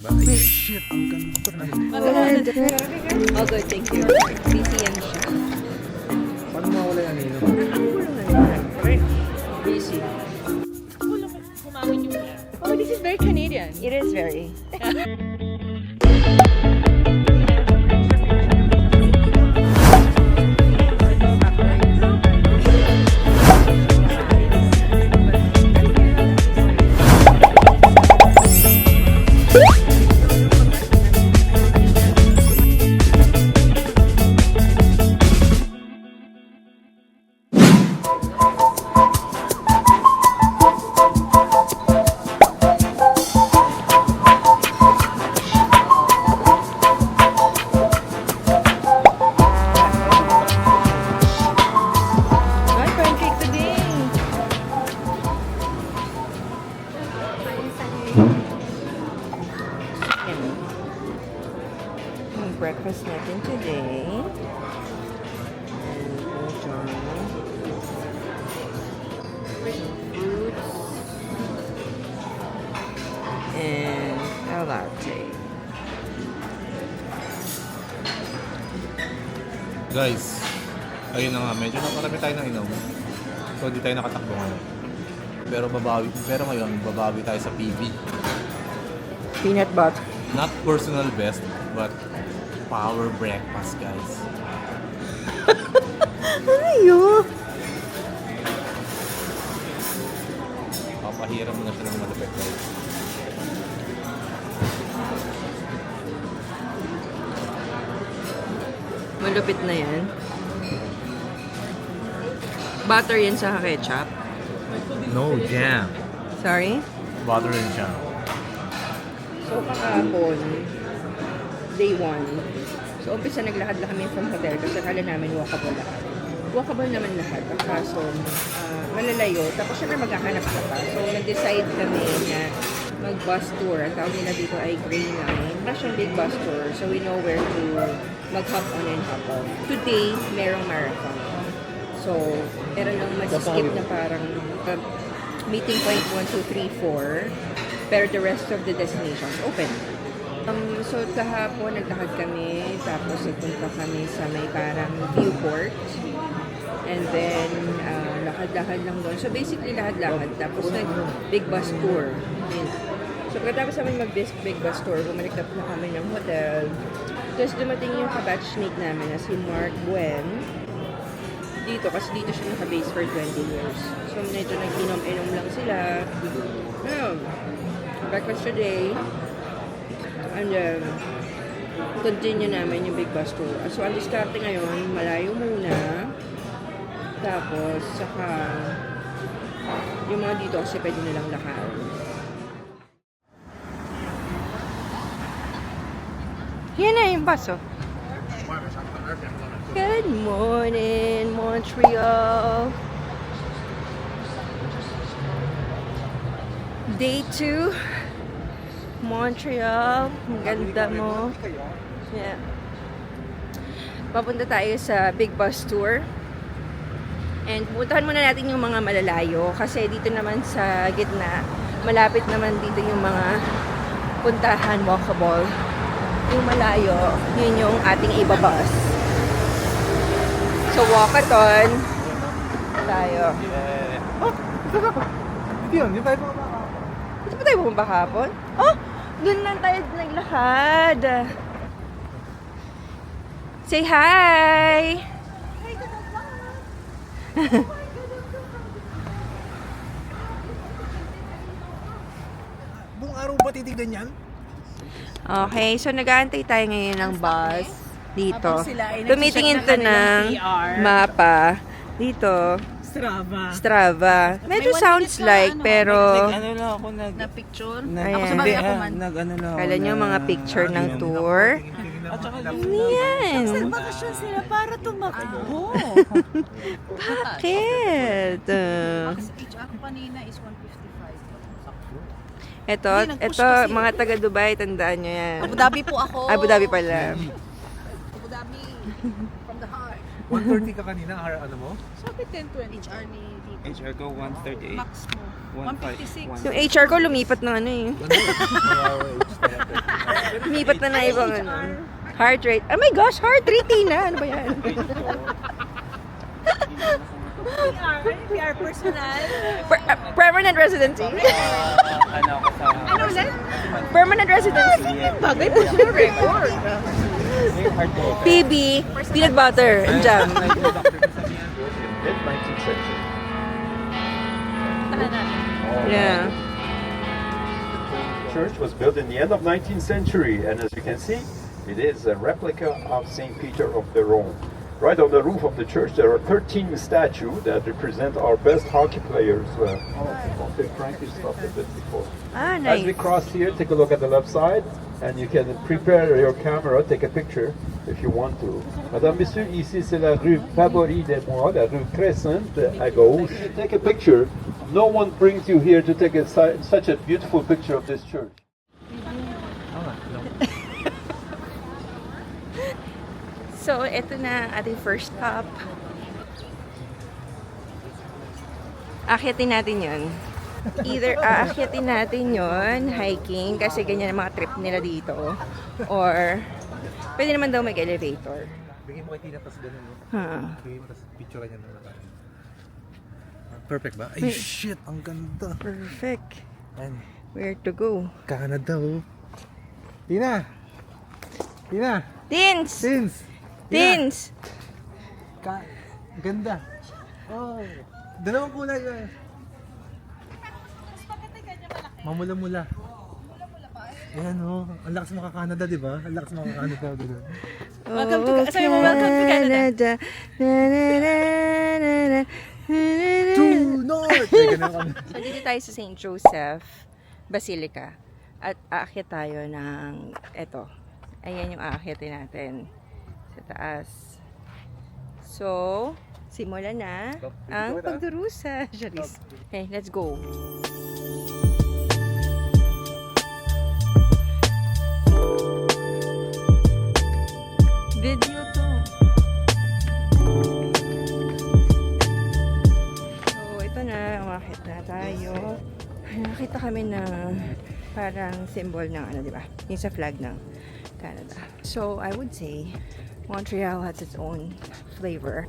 Ay, shit! Ang ganda naman. Oh, good, thank you. Busy yan siya. Paano mawala yan yun? Busy. Oh, this is very Canadian. It is very. Breakfast natin today. And fruits. And a latte. Guys, ayun na nga, medyo nakarami tayo ng inom. So, di tayo nakatakbo ngayon. Pero ngayon, babawi tayo sa PB. Peanut butter. Not personal best, but power breakfast, guys. Ano yun? Papahiram mo na siya ng malapit, guys. Malupit na yan. Butter yan sa ketchup. No jam. Sorry? Butter and jam. So, kahapon, day 1. So, umpisa naglakad lang kami from hotel kasi akala namin walkable lahat. Walkable naman lahat. Kaso, malalayo. Tapos, syempre maghahanap ka pa. So, nag-decide kami na mag-bus tour. Ang tawag nila dito ay Grey Line. Mas yung big bus tour. So, we know where to mag-hop on and hop off. Today, merong marathon. So, meron lang mag-skip na parang meeting point 1, 2, 3, 4. Pero the rest of the destinations open. So kahapon naglakad kami, tapos nagpunta kami sa may parang viewport. And then lakad-lakad lang doon. So basically lakad-lakad. Tapos nag-big bus tour. So pagkatapos namin mag-big bus tour, bumalik na kami ng hotel. Tapos dumating yung kabatchmate namin na si Mark Buen. Dito, kasi dito siya naka-base for 20 years. So medyo nag-inom-inom lang sila. Breakfast today. And continue namin yung big bus tour. So, ang diskarte ngayon, malayo muna. Tapos, saka yung mga dito kasi pwede nilang lakad. Yan na yung bus, oh. Good morning, Montreal. Day 2. Montreal, ang ganda mo. Yeah. Papunta tayo sa big bus tour. And puntahan muna natin yung mga malalayo kasi dito naman sa gitna, malapit naman dito yung mga puntahan, walkable. Yung malayo, yun yung ating ibabus. So walkathon tayo. Oh, ito na. Ito yun, yung tayo mga Ito ba tayo bumaba kahapon? Oh! Doon lang tayo naglakad. Say hi! buong araw ba titignan yan? Okay, so nag-aantay tayo ngayon ng bus dito. Habang sila ay Tumitingin to nag-check ng ng kanilang PR. mapa. Dito, Strava. Strava. Medyo May 1 sounds minute na, like, ano, pero Ano lang ako Na picture. Ayan. Ako sa bagay ako man. Nag-ano lang kala nyo mga picture ng tour. At saka Yan. Bakasyon sila para tumakbo. Bakit? Ako kanina is 155. Ito, Hindi, nag-push ito, kasi. mga taga Dubai, tandaan nyo yan. Abu Dhabi po ako. Abu Dhabi pala. Abu Dhabi. From the heart. 130 ka kanina, ano mo? Sabi 1020. HR ni dito. HR ko 138. Max mo. 156. Yung HR ko lumipat ng ano eh. Ganun. Lumipat na na ibang ano. Heart rate. Oh my gosh, heart rate, Tina. Ano ba yan? PR personal. Permanent residency? Ano ako sa... Ano ulit? Permanent residency. Bagay po siya record. PB, peanut butter, and jam. Mid-19th century. Yeah. The church was built in the end of 19th century, and as you can see, it is a replica of St. Peter of the Rome. Right on the roof of the church, there are 13 statues that represent our best hockey players. Frankie stopped a bit before. Ah, As we nice. cross here, take a look at the left side, and you can prepare your camera, take a picture if you want to. Madame, Monsieur, ici c'est la rue Favori des Mois, la rue Crescente à gauche. Take a picture. No one brings you here to take such a beautiful picture of this church. So, ito na ang ating first stop. Akyatin natin yun. Either aakyatin natin yun, hiking, kasi ganyan ang mga trip nila dito. Or, pwede naman daw mag-elevator. Bigyan mo kay Tina, tapos ganun. Huh. Bigyan mo, tapos picture niya na. Perfect ba? Ay, shit! Ang ganda! Perfect. And, Where to go? Canada, oh. Tina! Tina! Tins! Tins! Tins! Ganda! Oh! Dalawang kulay eh. Mamula-mula. Ayan oh, ang lakas maka-Canada, di ba? Ang lakas maka-Canada. Welcome to, sabi mo, welcome to Canada. Na, na, na, na, na, To North! Ay, ganun kami. So, dito tayo sa St. Joseph Basilica. At aakyat tayo ng eto. Ayan yung aakyatin natin sa taas. So, simulan na ang pagdurusa. Charis. Okay, let's go. Video to. So, ito na. Umakit na tayo. Nakita kami na parang symbol ng ano, di ba? Yung sa flag ng Canada. So, I would say Montreal has its own flavor.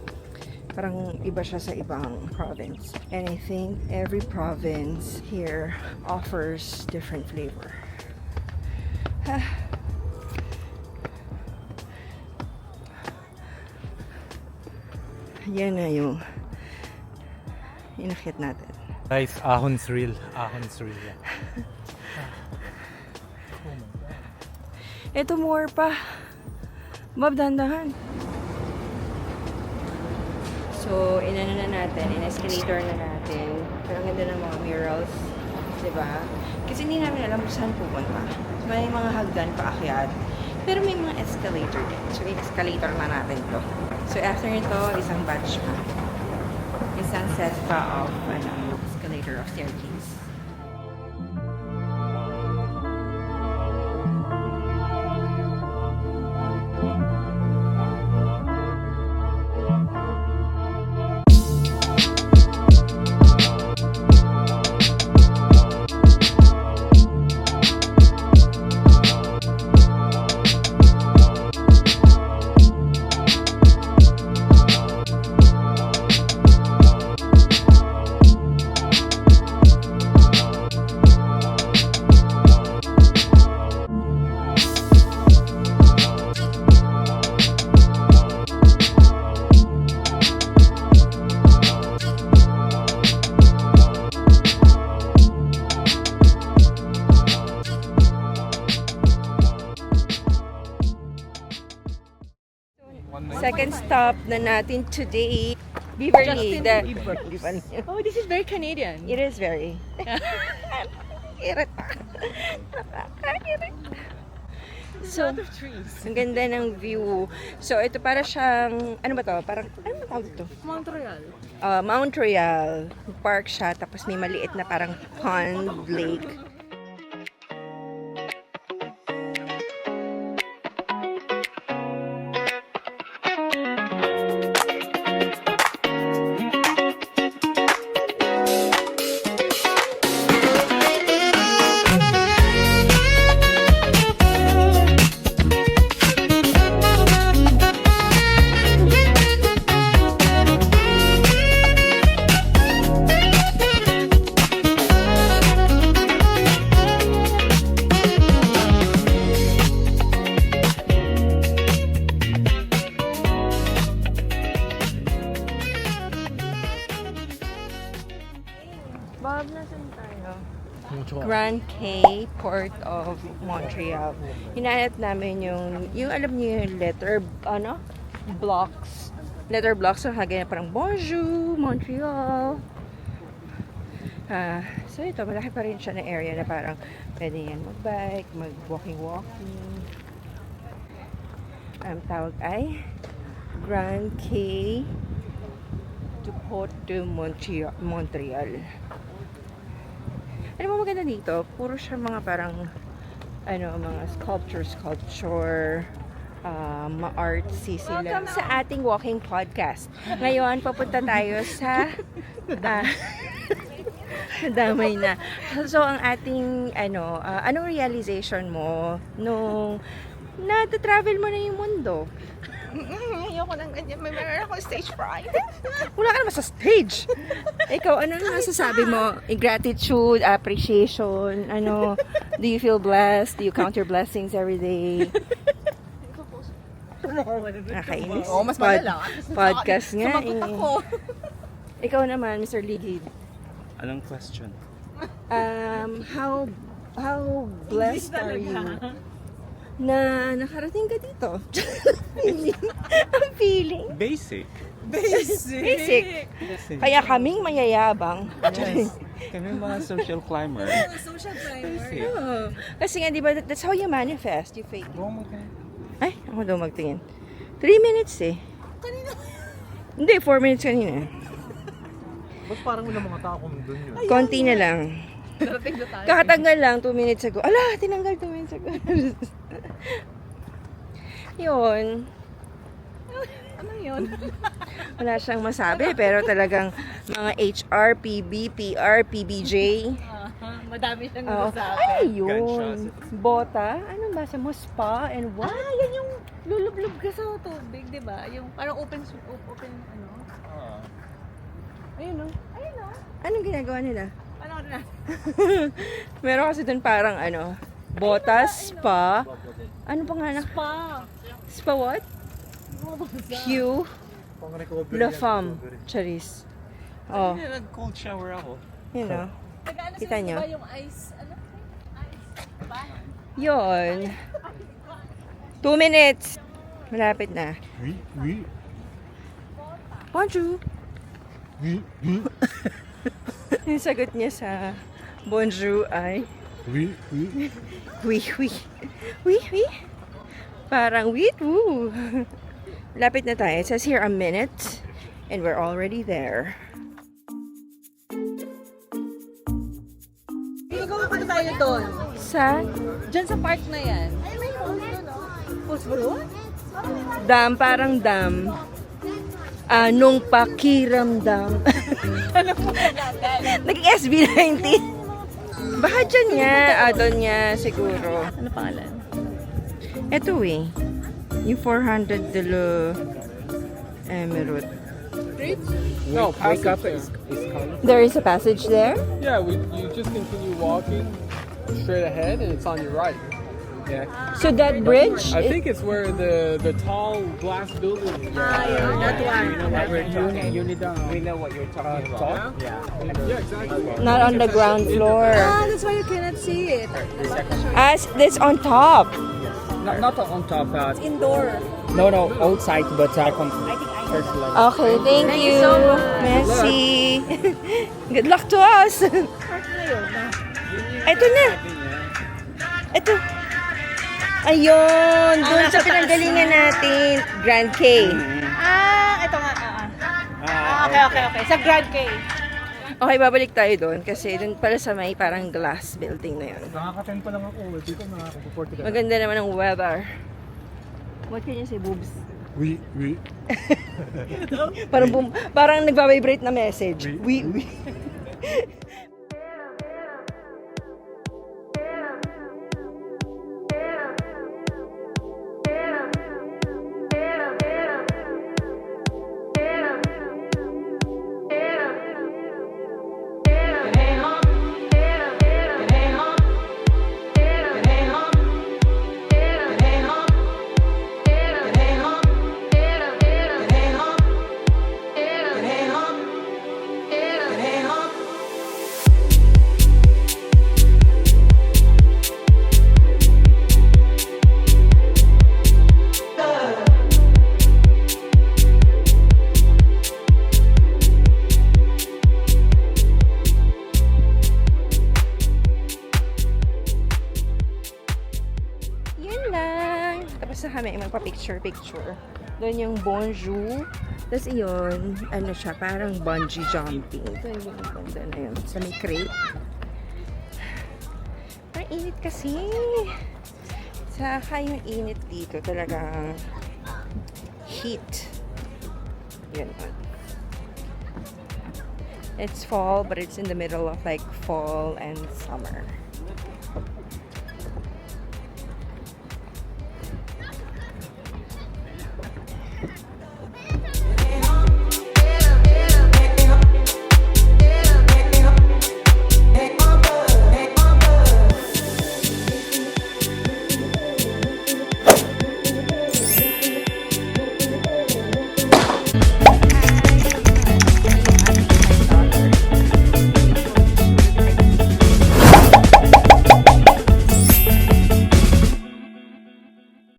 Parang iba siya sa ibang province. And I think every province here offers different flavor. Yan na yung inakit natin. Guys, ahon's real. Ahon's real. Ito more pa. Bob, dahan-dahan. So, inano na natin, in-escalator na natin. Pero ang ganda ng mga murals, diba? Kasi hindi namin alam kung saan pupunta. May mga hagdan paakyat. Pero may mga escalator din. So, in-escalator na natin to. So, after nito, isang batch pa. Isang set pa of escalator of staircase. Second stop na natin today, Beverly. Oh, this is very Canadian. It is very. Irita. Nakaka-irita. So, Lot of trees. ang ganda ng view. So, ito para siyang, ano ba to? Parang, ano ba tawag ito? Montreal. Mount Royal. Park siya, tapos may maliit na parang pond, lake. Ano? Mucho. Grand Quay, Port of Montreal. Hinanap namin yung alam niyo yung letter, blocks. Letter blocks, so ganyan parang Bonjour, Montreal. So ito, malaki pa rin siya na area na parang pwede yan mag-bike, mag-walking-walking. Ang tawag ay Grand Quay to Port de Montreal. Ano mo maganda dito? Puro siya mga parang mga sculpture, ma-artsy sila. Welcome sa ating walking podcast. Ngayon, papunta tayo sa damay na. So, ang ating, anong realization mo nung na-travel mo na yung mundo? Ayoko nang ganyan. May meron ako stage fright. Wala ka naman sa stage. Ikaw, ano na masasabi mo? Gratitude, appreciation, do you feel blessed? Do you count your blessings every day? Nakainis. Oo, mas malala. Podcast nga Sumagot ako. Ikaw naman, Mr. Ligid. Anong question? How blessed are you na nakarating ka dito? Ang feeling. Basic. Basic. Kaya kaming mayayabang. Yes. Kami mga social climber. Social climber. Basic. Oo. Kasi nga, di ba, that's how you manifest. You fake. Ay, ako daw magtingin. 3 minutes eh. Kanina. Hindi, 4 minutes kanina. Ba't parang wala mga tao kung doon yun? Konti na lang. Darating na tayo. Kakatanggal lang 2 minutes ago. Ala, tinanggal 2 minutes ago. Yun. Ano yun? Wala siyang masabi, pero talagang mga HR, PB, PR, PBJ. Madami siyang Oh. nasabi. Ano yun? Gunshots. Bota? Anong basa mo? Spa and what? Yan yung lulublog ka sa tubig, di ba? Yung parang open, Ayun o. Ayun o. Anong ginagawa nila? Ano na? Meron kasi dun parang botas, spa. Ano pa nga na? Pa. Spa what? Q. Pang recovery. La Femme. Charis. Oh, Nag-cold shower ako. you know. Nag-ano Kita sila, nyo? di ba yung ice, Ice. Ba? Yun. 2 minutes. Malapit na. Oui. Bonjour. Yung sagot niya sa bonjour ay Oui. oui. Parang wait woo. Lapit na tayo. It says here a minute and we're already there. Ikaw pa tayo doon. Sa Diyan sa park na yan. Ay, may Pulse Balloon? dam, parang dam. Anong pakiramdam? Naging SB19. Baka dyan nga, doon niya siguro. Ano pangalan? Ito eh. Yung 400 de l'Emeraude. No, passage is coming. There is a passage there? Yeah, you just continue walking straight ahead and it's on your right. Yeah. So that bridge? I think it's where the tall glass building is. That one. We know what you're talking about. Yeah, exactly. Not on the ground floor. That's why you cannot see it. As this on top. Not on top. Indoor. No, outside, but first line. Okay, thank you. so much. Merci. Good luck to us. Ito na. Ito. Ayun, doon sa pinanggalingan natin, Grand Quay. Ito nga. Okay. Sa Grand Quay. Okay, babalik tayo doon kasi doon pala sa may parang glass building na yun. Nakaka-10 pa lang ako. Dito nakaka-40 ka. Maganda naman ang weather. What can you say, boobs? Oui. Parang nagbabibrate na message. Oui. gusto kami magpa-picture-picture. Doon yung Bonjour. Tapos iyon, ano siya, parang bungee jumping. Ito yung banda na yun. Sa may crate. Parang init kasi. Saka yung init dito talagang heat. Yun. It's fall, but it's in the middle of like fall and summer.